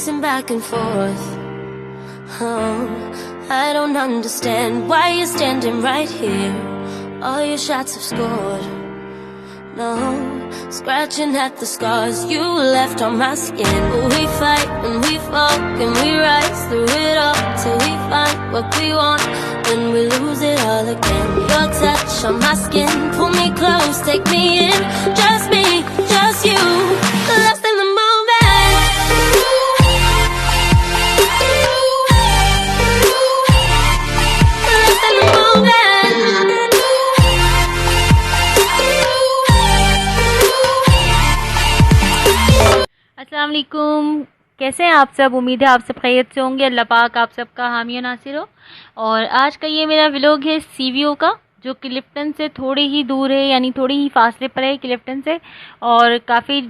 Pacing back and forth. Oh, I don't understand why you're standing right here. All your shots have scored. No, scratching at the scars you left on my skin. But we fight and we fall and we rise through it all till we find what we want. Then we lose it all again. Your touch on my skin, pull me close, take me in. Just me, just you, lost in the moment. Lost in the moment. अस्सलाम वालेकुम, कैसे हैं आप सब। उम्मीद है आप सब खैरियत से होंगे। अल्लाह पाक आप सबका हामी और नासिर हो। और आज का ये मेरा व्लॉग है सीवीओ का, जो क्लिफ्टन से थोड़ी ही दूर है, यानी थोड़ी ही फासले पर है क्लिफ्टन से। और काफ़ी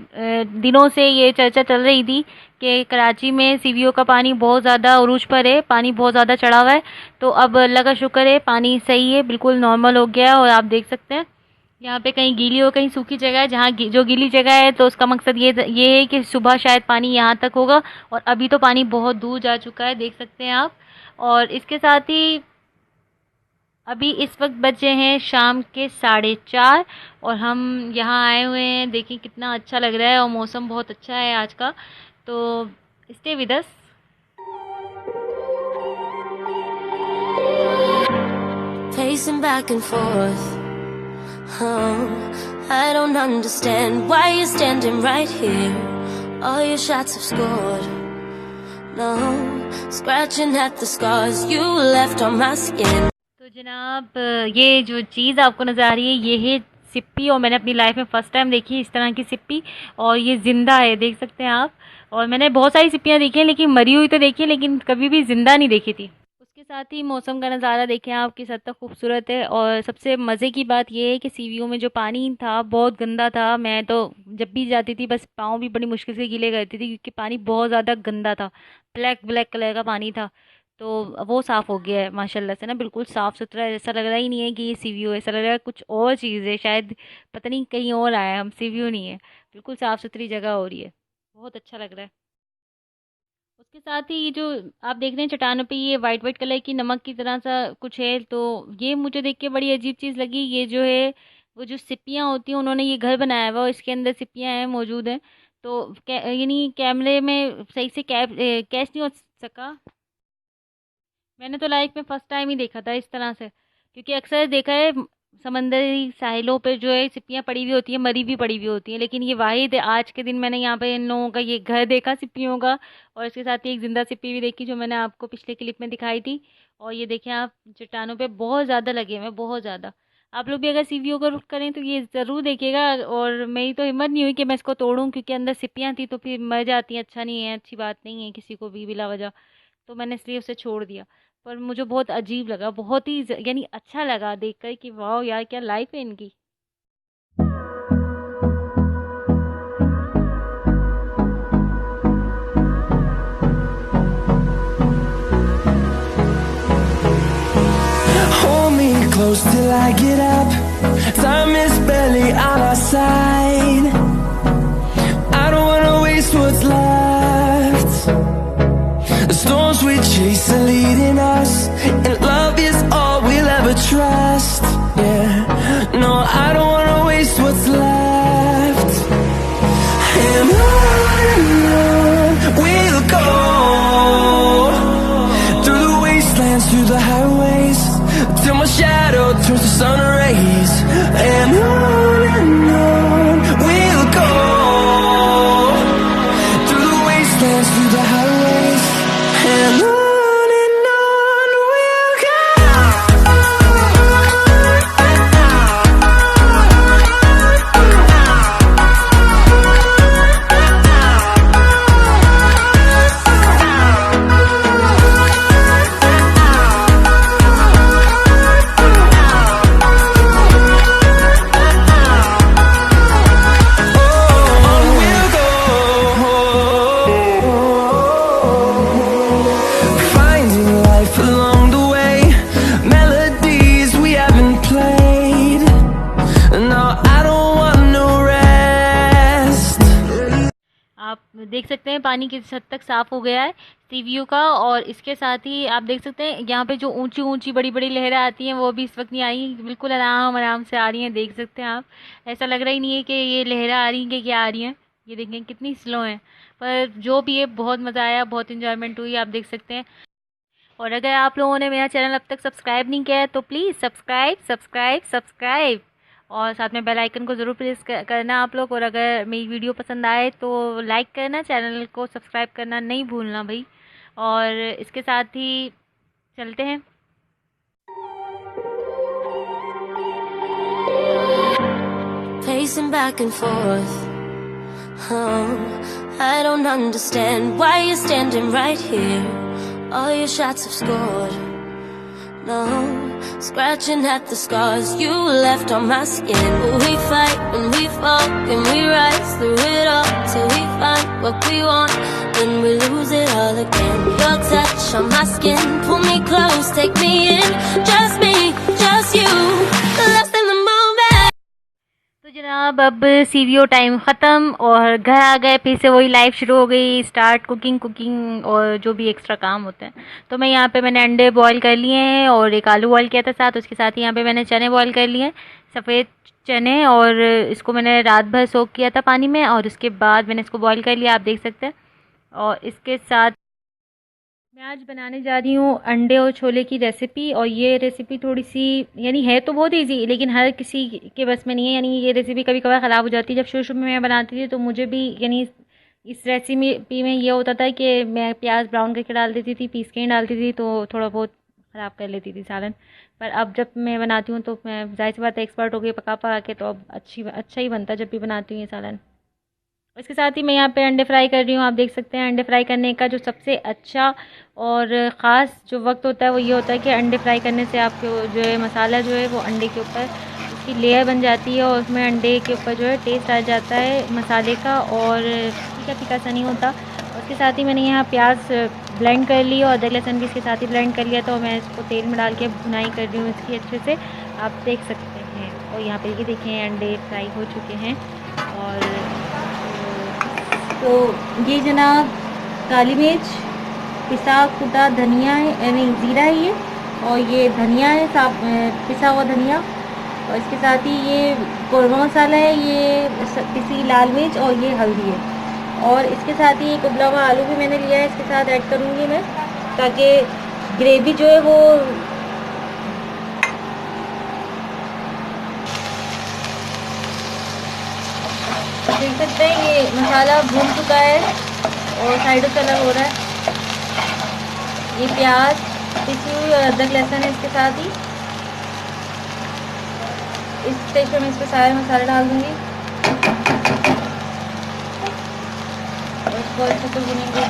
दिनों से ये चर्चा चल रही थी कि कराची में सीवीओ का पानी बहुत ज़्यादा उरूज पर है, पानी बहुत ज़्यादा चढ़ा हुआ है। तो अब अल्लाह का शुक्र है, पानी सही है, बिल्कुल नॉर्मल हो गया है। और आप देख सकते हैं यहाँ पे कहीं गीली और कहीं सूखी जगह है। जहाँ जो गीली जगह है तो उसका मकसद ये है कि सुबह शायद पानी यहाँ तक होगा, और अभी तो पानी बहुत दूर जा चुका है, देख सकते हैं आप। और इसके साथ ही अभी इस वक्त बजे हैं शाम के 4:30 और हम यहाँ आए हुए हैं। देखिए कितना अच्छा लग रहा है और मौसम बहुत अच्छा है आज का। तो stay with us. Pacing back and forth. Oh, I don't understand why you're standing right here. All your shots have scored. No, scratching at the scars you left on my skin. तो जनाब, ये जो चीज़ आपको नज़र आ रही है ये है सिप्पी, और मैंने अपनी लाइफ में फ़र्स्ट टाइम देखी है इस तरह की सिप्पी। और ये ज़िंदा है, देख सकते हैं आप। और मैंने बहुत सारी सिप्पियाँ देखी हैं, लेकिन मरी हुई तो देखी है, लेकिन कभी भी ज़िंदा नहीं देखी थी। उसके साथ ही मौसम का नज़ारा देखें आप, किस हद तक खूबसूरत है। और सबसे मज़े की बात यह है कि सीवीओ में जो पानी था बहुत गंदा था। मैं तो जब भी जाती थी बस पाँव भी बड़ी मुश्किल से गीले करती थी, क्योंकि पानी बहुत ज़्यादा गंदा था, ब्लैक कलर का पानी था। तो वो साफ़ हो गया है माशाल्लाह से ना, बिल्कुल साफ़ सुथरा है। ऐसा लग रहा ही नहीं है कि ये सीवीओ है, ऐसा लग रहा है कुछ और चीज़ है, शायद पता नहीं कहीं और आया, हम सीवीओ नहीं है। बिल्कुल साफ़ सुथरी जगह हो रही है, बहुत अच्छा लग रहा है। उसके साथ ही ये जो आप देख रहे हैं चट्टानों पे, ये वाइट कलर की नमक की तरह सा कुछ है। तो ये मुझे देख के बड़ी अजीब चीज़ लगी। ये जो है वो जो सिप्पियाँ होती हैं, उन्होंने ये घर बनाया हुआ और इसके अंदर सिप्पियाँ हैं मौजूद हैं। तो यानी कैमरे में सही से कैच नहीं हो सका। मैंने तो लाइफ में फ़र्स्ट टाइम ही देखा था इस तरह से, क्योंकि अक्सर देखा है समंदरी साहिलों पे जो है सिप्पियाँ पड़ी हुई होती हैं, मरी भी पड़ी हुई होती हैं। लेकिन ये वाहिद है, आज के दिन मैंने यहाँ पे इन लोगों का ये घर देखा सिप्पियों का। और इसके साथ ही एक ज़िंदा सिप्पी भी देखी, जो मैंने आपको पिछले क्लिप में दिखाई थी। और ये देखें आप, चट्टानों पे बहुत ज़्यादा लगे हुए हैं, बहुत ज़्यादा। आप लोग भी अगर सीवीओ का रुख करें तो ये ज़रूर देखिएगा। और मेरी तो हिम्मत नहीं हुई कि मैं इसको तोड़ूँ, क्योंकि अंदर सिप्पियाँ थी तो फिर मर जाती हैं, अच्छा नहीं है, अच्छी बात नहीं है किसी को भी बिला वजह। तो मैंने इसलिए उसे छोड़ दिया। पर मुझे बहुत अजीब लगा, बहुत ही यानी अच्छा लगा देखकर कि वाह यार क्या लाइफ है इनकी। Hold me close till I get up. Time is barely on our side. I don't wanna waste what's left. The storms we chase are leading us, and love is all we'll ever trust. Yeah, no, I don't wanna waste what's left. And on we'll go, through the wastelands, through the highways, till my shadow turns to sun rays. And on आप देख सकते हैं पानी किस हद तक साफ़ हो गया है सी व्यू का। और इसके साथ ही आप देख सकते हैं यहाँ पे जो ऊंची ऊंची बड़ी बड़ी लहरें आती हैं वो भी इस वक्त नहीं आ रही, बिल्कुल आराम आराम से आ रही हैं। देख सकते हैं आप, ऐसा लग रहा ही नहीं है कि ये लहरें आ रही हैं कि क्या आ रही हैं। ये देखें कितनी स्लो हैं, पर जो भी है बहुत मज़ा आया, बहुत इन्जॉयमेंट हुई, आप देख सकते हैं। और अगर आप लोगों ने मेरा चैनल अब तक सब्सक्राइब नहीं किया है तो प्लीज़ सब्सक्राइब और साथ में बेल आइकन को ज़रूर प्रेस करना आप लोग। और अगर मेरी वीडियो पसंद आए तो लाइक करना, चैनल को सब्सक्राइब करना नहीं भूलना भाई। और इसके साथ ही चलते हैं। Pacing back and forth. Oh, I don't understand why you're standing right here. All your shots have scored. No, scratching at the scars you left on my skin. But we fight and we fall and we rise through it all till we find what we want. Then we lose it all again. Your touch on my skin, pull me close, take me in. Just me, just you, lost in the moment. तो जनाब अब सीवीओ time ख़त्म और घर आ गए, फिर से वही लाइफ शुरू हो गई, स्टार्ट कुकिंग और जो भी एक्स्ट्रा काम होते हैं। तो मैं यहाँ पे मैंने अंडे बॉईल कर लिए हैं और एक आलू बॉईल किया था साथ, उसके साथ ही यहाँ पे मैंने चने बॉईल कर लिए हैं, सफ़ेद चने, और इसको मैंने रात भर सोक किया था पानी में और उसके बाद मैंने इसको बॉईल कर लिया, आप देख सकते हैं। और इसके साथ मैं आज बनाने जा रही हूँ अंडे और छोले की रेसिपी। और ये रेसिपी थोड़ी सी यानी है तो बहुत इजी, लेकिन हर किसी के बस में नहीं है। यानी ये रेसिपी कभी कभार ख़राब हो जाती है। जब शुरू में मैं बनाती थी तो मुझे भी यानी इस रेसिपी में ये होता था कि मैं प्याज ब्राउन करके डाल देती थी, पीस के ही डालती थी, तो थोड़ा बहुत ख़राब कर लेती थी सालन। पर अब जब मैं बनाती हूँ तो मैं जाहिर सी बात है एक्सपर्ट हो गई पका के, तो अब अच्छा ही बनता है जब भी बनाती हूँ ये सालन। इसके साथ ही मैं यहाँ पे अंडे फ्राई कर रही हूँ, आप देख सकते हैं। अंडे फ्राई करने का जो सबसे अच्छा और ख़ास जो वक्त होता है वो ये होता है कि अंडे फ्राई करने से आपको जो है मसाला जो है वो अंडे के ऊपर उसकी लेयर बन जाती है और उसमें अंडे के ऊपर जो है टेस्ट आ जाता है मसाले का, और फीका सा नहीं होता। उसके साथ ही मैंने यहाँ प्याज ब्लेंड कर ली और अदरक लहसुन भी इसके साथ ही ब्लेंड कर लिया, तो मैं इसको तेल में डाल के भुनाई कर रही हूँ इसकी अच्छे से, आप देख सकते हैं। और यहाँ पर ये देखें अंडे फ्राई हो चुके हैं। और तो ये जनाब काली मिर्च, पिसा कुटा धनिया है, नहीं ज़ीरा है ये, और ये धनिया है पिसा हुआ धनिया, और इसके साथ ही ये कौरमा मसाला है, ये पिसी लाल मिर्च, और ये हल्दी है। और इसके साथ ही एक उबला हुआ आलू भी मैंने लिया है, इसके साथ ऐड करूँगी मैं, ताकि ग्रेवी जो है वो देख सकते हैं ये मसाला भून चुका है और साइडों से अलग हो रहा है। ये प्याज पिसी हुई और अदरक लहसुन है इसके साथ ही। इस स्टेज पर मैं इस पर सारे मसाले डाल दूँगी और इसको अच्छे से भूनेंगे।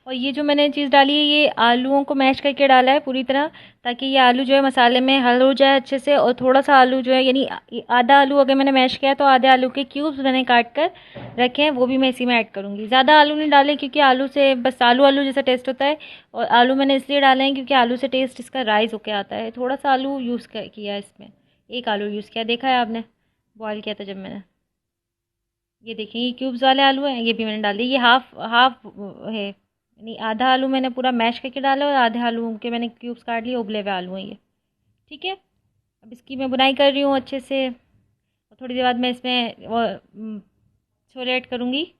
और ये जो मैंने चीज़ डाली है ये आलूओं को मैश करके डाला है पूरी तरह, ताकि ये आलू जो है मसाले में हल हो जाए अच्छे से। और थोड़ा सा आलू जो है यानी आधा आलू अगर मैंने मैश किया तो आधे आलू के क्यूब्स मैंने काट कर रखे हैं, वो भी मैं इसी में ऐड करूँगी। ज़्यादा आलू नहीं डालें क्योंकि आलू से बस आलू जैसा टेस्ट होता है, और आलू मैंने इसलिए डाले हैं क्योंकि आलू से टेस्ट इसका राइस होकर आता है। थोड़ा सा आलू यूज़ किया इसमें, एक आलू यूज़ किया, देखा है आपने बॉयल किया था जब मैंने। ये देखें ये क्यूब्स वाले आलू हैं, ये भी मैंने डाल दिए। ये हाफ है, यानी आधा आलू मैंने पूरा मैश करके डाला और आधे आलू के मैंने क्यूब्स काट लिए, उबले हुए आलू हैं ये, ठीक है। अब इसकी मैं बुनाई कर रही हूँ अच्छे से, और थोड़ी देर बाद मैं इसमें छोले ऐड करूँगी।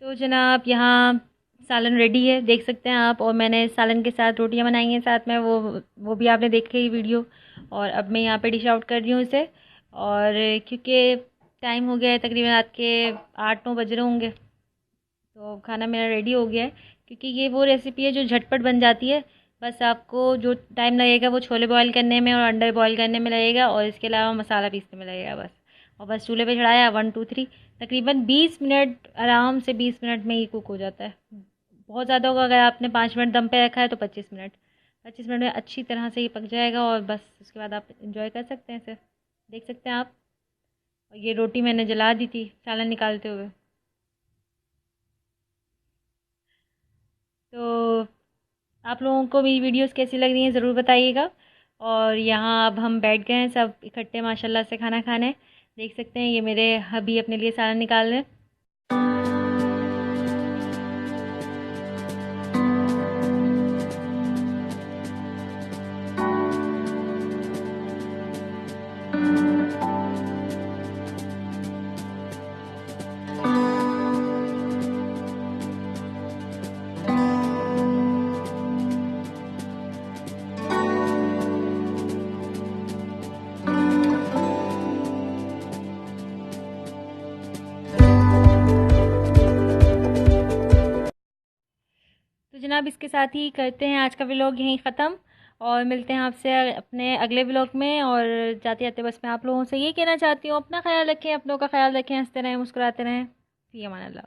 तो जनाब यहाँ सालन रेडी है, देख सकते हैं आप। और मैंने सालन के साथ रोटियां बनाई हैं साथ में, वो भी आपने देखी ही वीडियो। और अब मैं यहाँ पे डिश आउट कर रही हूँ इसे। और क्योंकि टाइम हो गया है, तकरीबन रात के 8-9 बज रहे होंगे, तो खाना मेरा रेडी हो गया है। क्योंकि ये वो रेसिपी है जो झटपट बन जाती है। बस आपको जो टाइम लगेगा वो छोले बॉईल करने में और अंडे बॉईल करने में लगेगा, और इसके अलावा मसाला पीसने में लगेगा बस। और बस चूल्हे पे चढ़ाया, 1 2 3, तकरीबन 20 मिनट, आराम से 20 मिनट में ये कुक हो जाता है। बहुत ज़्यादा होगा, अगर आपने 5 मिनट दम पे रखा है तो 25 मिनट में अच्छी तरह से ये पक जाएगा। और बस उसके बाद आप इंजॉय कर सकते हैं इसे, देख सकते हैं आप। और ये रोटी मैंने जला दी थी सालन निकालते हुए। तो आप लोगों को मेरी वीडियोस कैसी लग रही हैं ज़रूर बताइएगा। और यहाँ अब हम बैठ गए हैं सब इकट्ठे माशाल्लाह से खाना खाने। देख सकते हैं ये मेरे हबी अपने लिए सालन निकाल रहे हैं। तो जनाब इसके साथ ही करते हैं आज का व्लॉग यहीं ख़त्म। और मिलते हैं आपसे अपने अगले व्लॉग में। और जाते जाते बस मैं आप लोगों से ये कहना चाहती हूँ, अपना ख्याल रखें, अपनों का ख्याल रखें, हंसते रहें, मुस्कुराते रहें। फ़ी अमान अल्लाह।